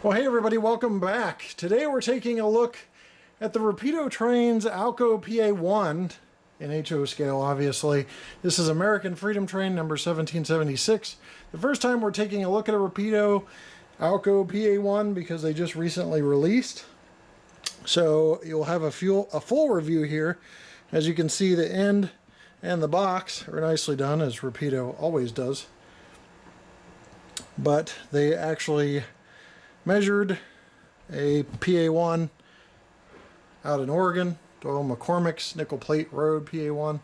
Well, hey everybody, welcome back. Today we're taking a look at the Rapido train's Alco PA1 in HO scale, obviously. This is American Freedom Train number 1776. The first time we're taking a look at a Rapido Alco PA1 because they just recently released. So you'll have a full review here. As you can see, the end and the box are nicely done, as Rapido always does. But they actually measured a PA1 out in Oregon, Doyle McCormick's Nickel Plate Road PA1,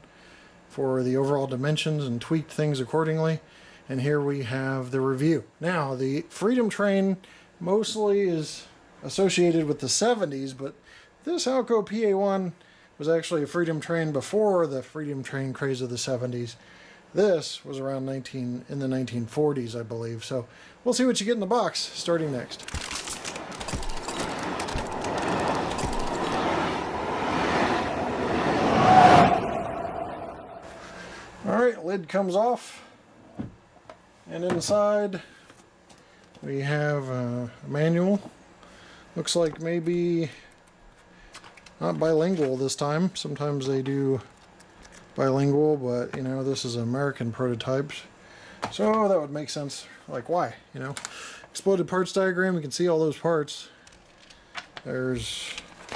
for the overall dimensions and tweaked things accordingly. And here we have the review. Now, the Freedom Train mostly is associated with the 70s, but this Alco PA1 was actually a Freedom Train before the Freedom Train craze of the 70s. This was around in the 1940s, I believe. So we'll see what you get in the box starting next. Alright, lid comes off. And inside we have a manual. Looks like maybe not bilingual this time. Sometimes they do bilingual, but you know, this is American prototypes, so that would make sense. Like, why? You know, exploded parts diagram. You can see all those parts. There's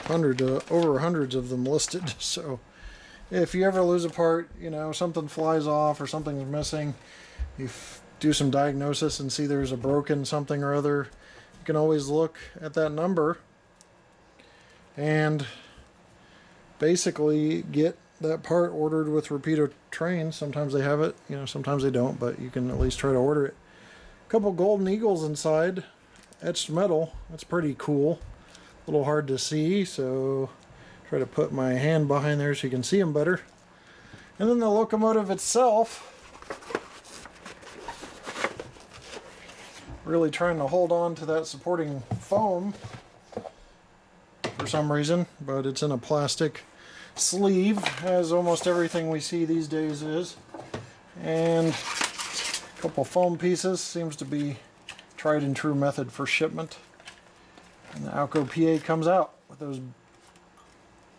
over hundreds of them listed. So if you ever lose a part, you know, something flies off or something's missing, you do some diagnosis and see there's a broken something or other, you can always look at that number and basically get that part ordered with Rapido trains. Sometimes they have it, you know, sometimes they don't, but you can at least try to order it. A couple golden eagles inside, etched metal. That's pretty cool. A little hard to see, so try to put my hand behind there so you can see them better. And then the locomotive itself, really trying to hold on to that supporting foam for some reason, but it's in a plastic sleeve, as almost everything we see these days is. And a couple foam pieces, seems to be tried and true method for shipment. And the Alco PA comes out with those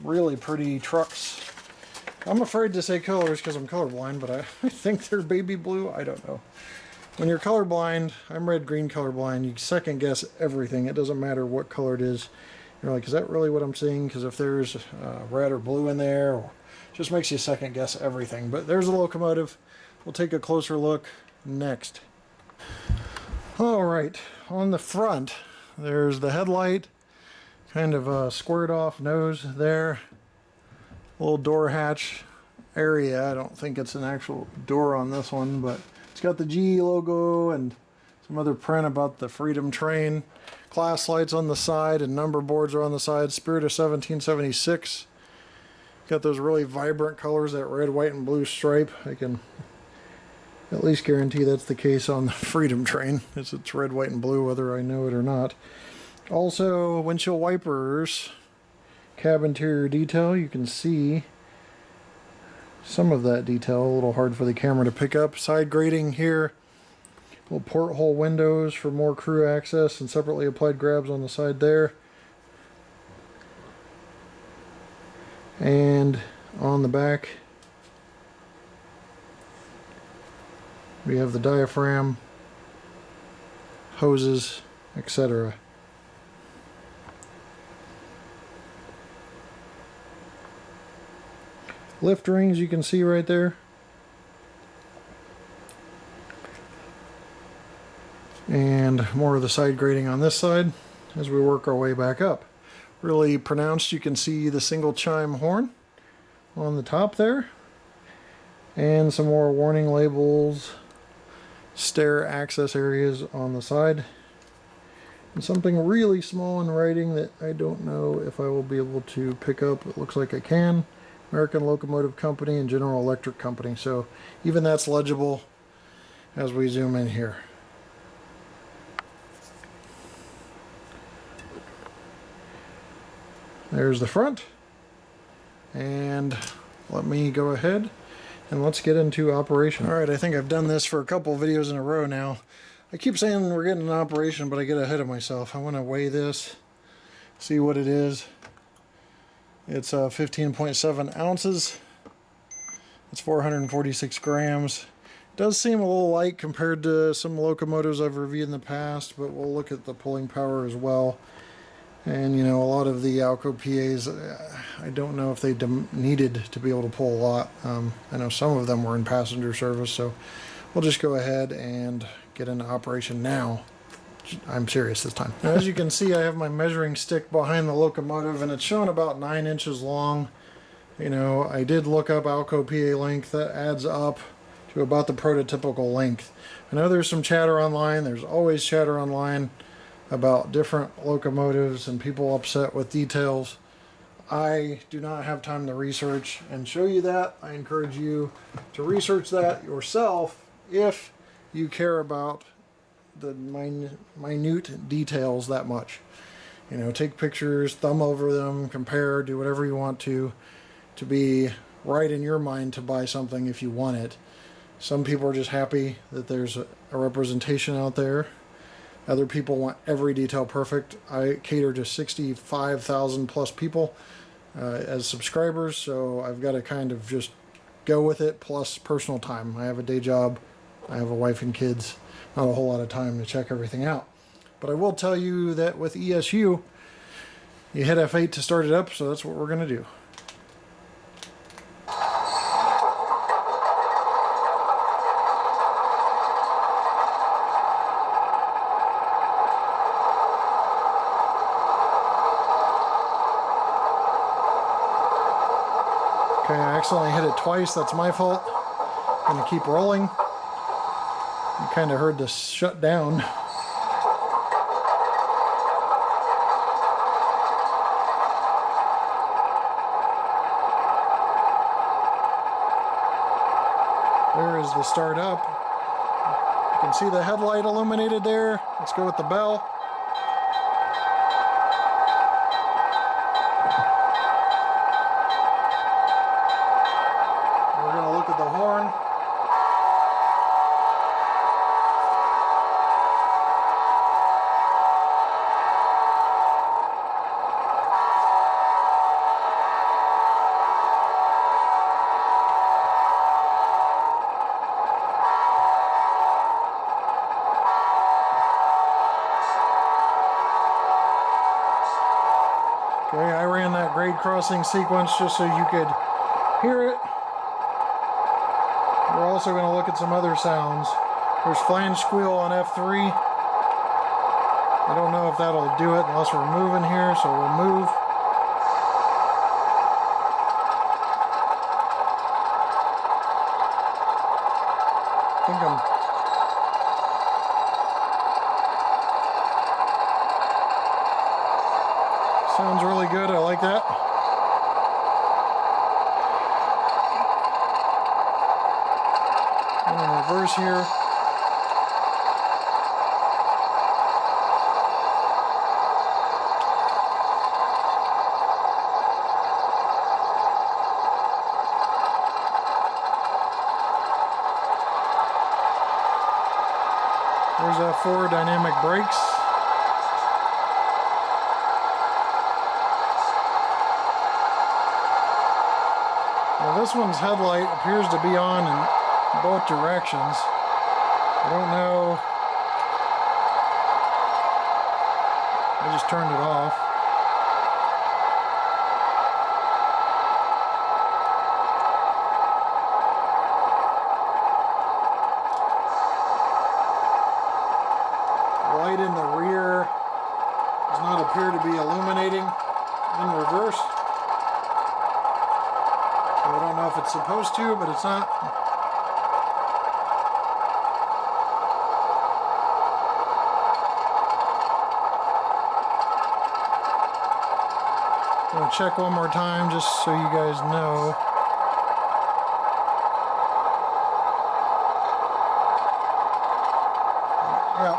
really pretty trucks. I'm afraid to say colors because I'm colorblind, but I think they're baby blue. I don't know. When you're colorblind, I'm red-green colorblind, you second guess everything. It doesn't matter what color it is. You're like, is that really what I'm seeing? Because if there's red or blue in there, it just makes you second guess everything. But there's a locomotive. We'll take a closer look next. Alright, on the front, there's the headlight, kind of a squared off nose there. Little door hatch area. I don't think it's an actual door on this one, but it's got the G logo and some other print about the Freedom Train. Class lights on the side and number boards are on the side. Spirit of 1776. Got those really vibrant colors, that red, white, and blue stripe. I can at least guarantee that's the case on the Freedom Train. It's red, white, and blue, whether I know it or not. Also, windshield wipers, cab interior detail. You can see some of that detail. A little hard for the camera to pick up. Side grating here. Little porthole windows for more crew access and separately applied grabs on the side there. And on the back we have the diaphragm, hoses, etc. Lift rings you can see right there. And more of the side grating on this side as we work our way back up. Really pronounced. You can see the single chime horn on the top there. And some more warning labels, stair access areas on the side. And something really small in writing that I don't know if I will be able to pick up. It looks like I can. American Locomotive Company and General Electric Company. So even that's legible as we zoom in here. There's the front, and let me go ahead and let's get into operation. Alright, I think I've done this for a couple videos in a row now. I keep saying we're getting an operation, but I get ahead of myself. I want to weigh this, see what it is. It's 15.7 ounces. It's 446 grams. It does seem a little light compared to some locomotives I've reviewed in the past, but we'll look at the pulling power as well. And you know, a lot of the Alco PAs, I don't know if they needed to be able to pull a lot. I know some of them were in passenger service, so we'll just go ahead and get into operation now. I'm serious this time. Now, as you can see, I have my measuring stick behind the locomotive, and it's showing about 9 inches long. You know, I did look up Alco PA length. That adds up to about the prototypical length. I know there's some chatter online. There's always chatter online about different locomotives and people upset with details. I do not have time to research and show you that. I encourage you to research that yourself if you care about the minute details that much. You know, take pictures, thumb over them, compare, do whatever you want to be right in your mind to buy something if you want it. Some people are just happy that there's a representation out there. Other people want every detail perfect. I cater to 65,000 plus people as subscribers, so I've got to kind of just go with it, plus personal time. I have a day job, I have a wife and kids, not a whole lot of time to check everything out. But I will tell you that with ESU, you hit F8 to start it up, so that's what we're going to do. Okay, I accidentally hit it twice. That's my fault. I'm going to keep rolling. You kind of heard this shut down. There is the start up. You can see the headlight illuminated there. Let's go with the bell. We're going to look at the horn. Okay, I ran that grade crossing sequence just so you could hear it. We're also going to look at some other sounds. There's flange squeal on F3. I don't know if that'll do it unless we're moving here, so we'll move. I think sounds really good. I like that. And in reverse here. There's F4 dynamic brakes. Now this one's headlight appears to be on in both directions. I don't know. I just turned it off. The light in the rear does not appear to be illuminating in reverse. I don't know if it's supposed to, but it's not. I'm going to check one more time just so you guys know. Yeah,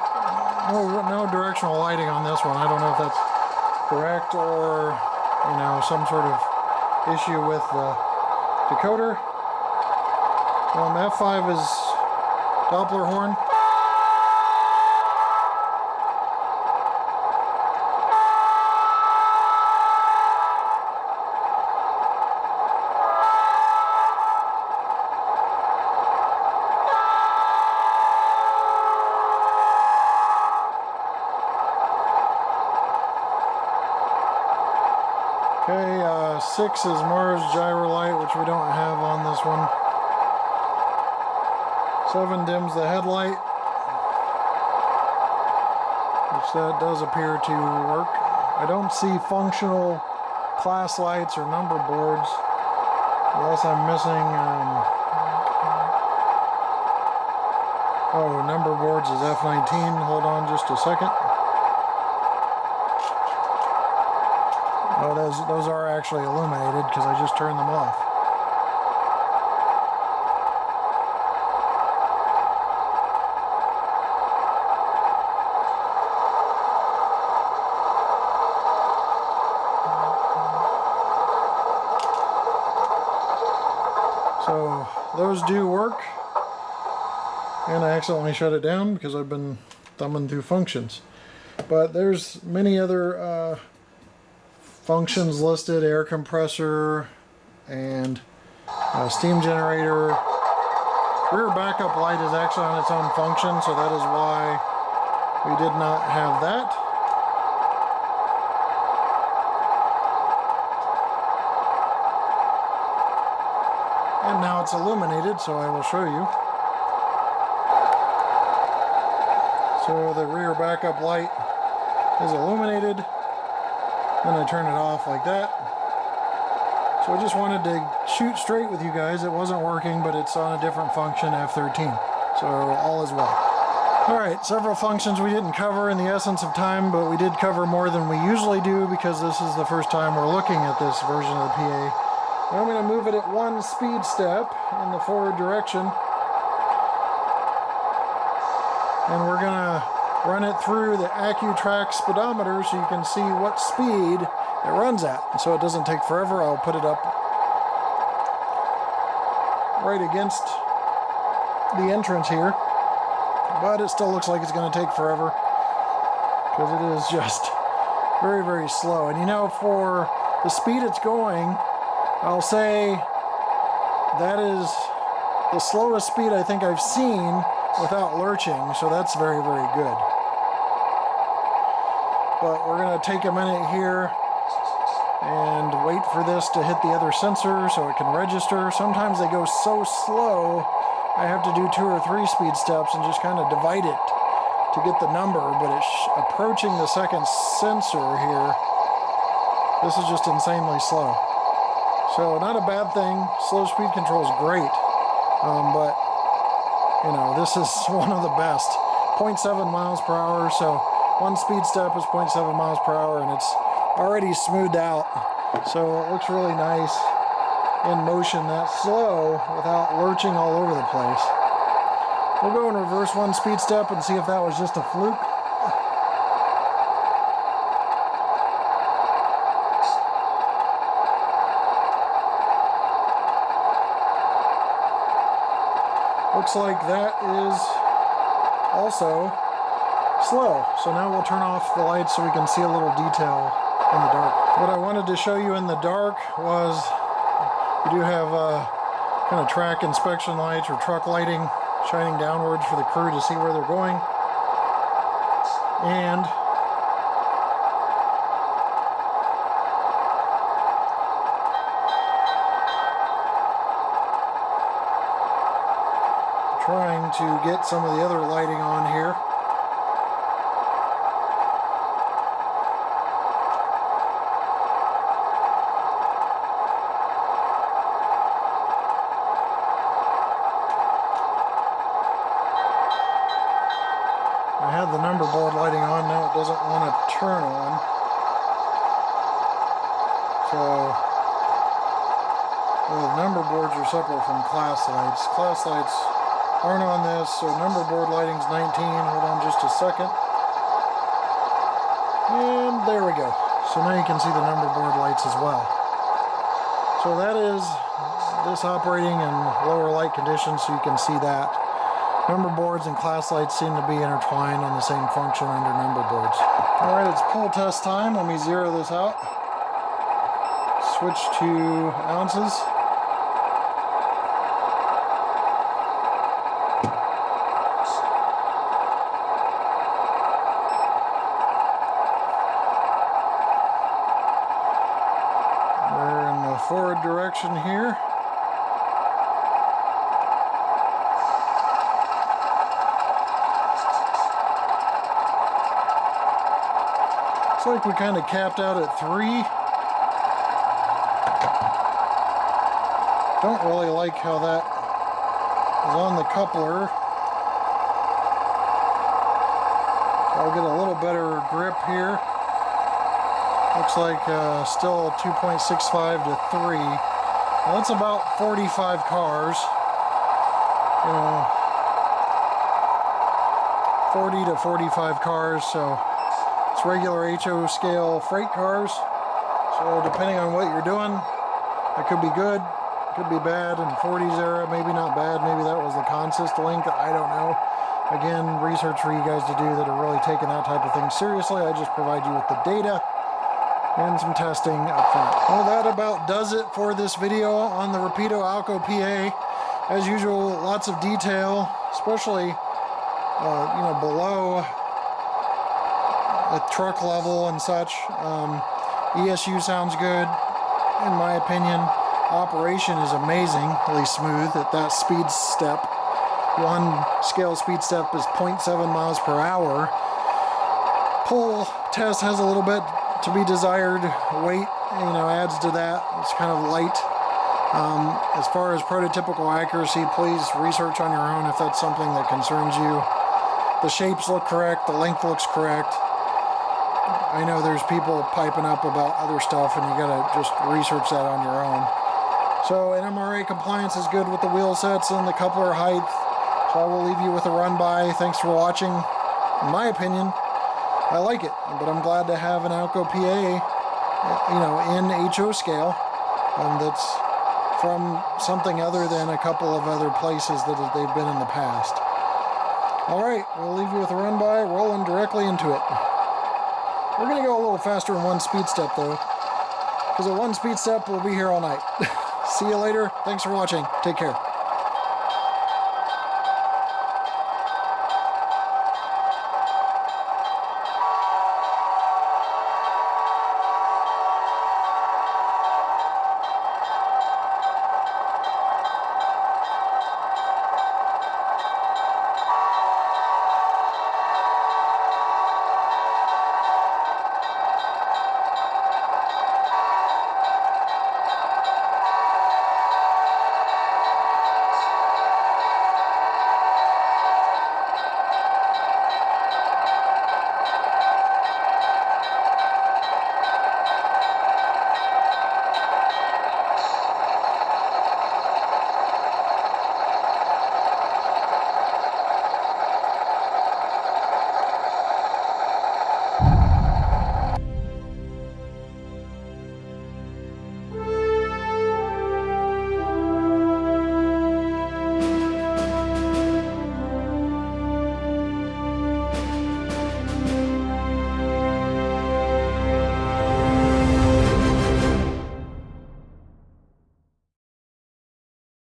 no directional lighting on this one. I don't know if that's correct or, you know, some sort of issue with the decoder. F5 is Doppler horn. Okay, 6 is Mars gyro light, which we don't have on this one. 7 dims the headlight, which that does appear to work. I don't see functional class lights or number boards, unless I'm missing. Oh, number boards is F19. Hold on just a second. Oh, those are actually illuminated because I just turned them off. So those do work. And I accidentally shut it down because I've been thumbing through functions. But there's many other functions listed: air compressor and steam generator. Rear backup light is actually on its own function, so that is why we did not have that. And now it's illuminated, so I will show you. So the rear backup light is illuminated. Then I turn it off like that. So I just wanted to shoot straight with you guys. It wasn't working, but it's on a different function, F13. So all is well. Alright, several functions we didn't cover in the essence of time, but we did cover more than we usually do because this is the first time we're looking at this version of the PA. Now I'm going to move it at 1 speed step in the forward direction. And we're going to run it through the AccuTrack speedometer so you can see what speed it runs at. And so it doesn't take forever. I'll put it up right against the entrance here. But it still looks like it's going to take forever because it is just very, very slow. And you know, for the speed it's going, I'll say that is the slowest speed I think I've seen without lurching, so that's very, very good. But we're going to take a minute here and wait for this to hit the other sensor so it can register. Sometimes they go so slow I have to do 2 or 3 speed steps and just kind of divide it to get the number, but it's approaching the second sensor here. This is just insanely slow. So not a bad thing. Slow speed control is great, but you know, this is one of the best. 0.7 miles per hour, so 1 speed step is 0.7 miles per hour, and it's already smoothed out. So it looks really nice in motion that slow without lurching all over the place. We'll go and reverse 1 speed step and see if that was just a fluke. Looks like that is also slow. So now we'll turn off the lights so we can see a little detail in the dark. What I wanted to show you in the dark was we do have kind of track inspection lights or truck lighting shining downwards for the crew to see where they're going. And trying to get some of the other lighting on here. I had the number board lighting on, now it doesn't want to turn on. So the number boards are separate from class lights. Class lights aren't on this, so number board lighting's 19. Hold on just a second. And there we go. So now you can see the number board lights as well. So that is this operating in lower light conditions, so you can see that. Number boards and class lights seem to be intertwined on the same function under number boards. Alright, it's pull test time. Let me zero this out. Switch to ounces. forward direction here. Looks like we kind of capped out at 3. Don't really like how that is on the coupler. I'll get a little better grip here. Looks like still 2.65 to 3. Now that's about 45 cars. 40 to 45 cars, so it's regular HO scale freight cars. So depending on what you're doing, it could be good, it could be bad. And 40's era, maybe not bad, maybe that was the consist link, I don't know. Again, research for you guys to do that are really taking that type of thing seriously. I just provide you with the data and some testing up front. Well, that about does it for this video on the Rapido Alco PA. As usual, lots of detail, especially below at truck level and such. ESU sounds good, in my opinion. Operation is amazingly smooth at that speed step. One scale speed step is 0.7 miles per hour. Pull test has a little bit to be desired. Weight, adds to that. It's kind of light. As far as prototypical accuracy, please research on your own if that's something that concerns you. The shapes look correct, the length looks correct. I know there's people piping up about other stuff, and you gotta just research that on your own. So, an MRA compliance is good with the wheel sets and the coupler height. So I will leave you with a run by. Thanks for watching. In my opinion, I like it, but I'm glad to have an Alco PA, in HO scale, that's from something other than a couple of other places that they've been in the past. All right, we'll leave you with a run by, rolling directly into it. We're gonna go a little faster in one speed step though, because at one speed step we'll be here all night. See you later. Thanks for watching. Take care.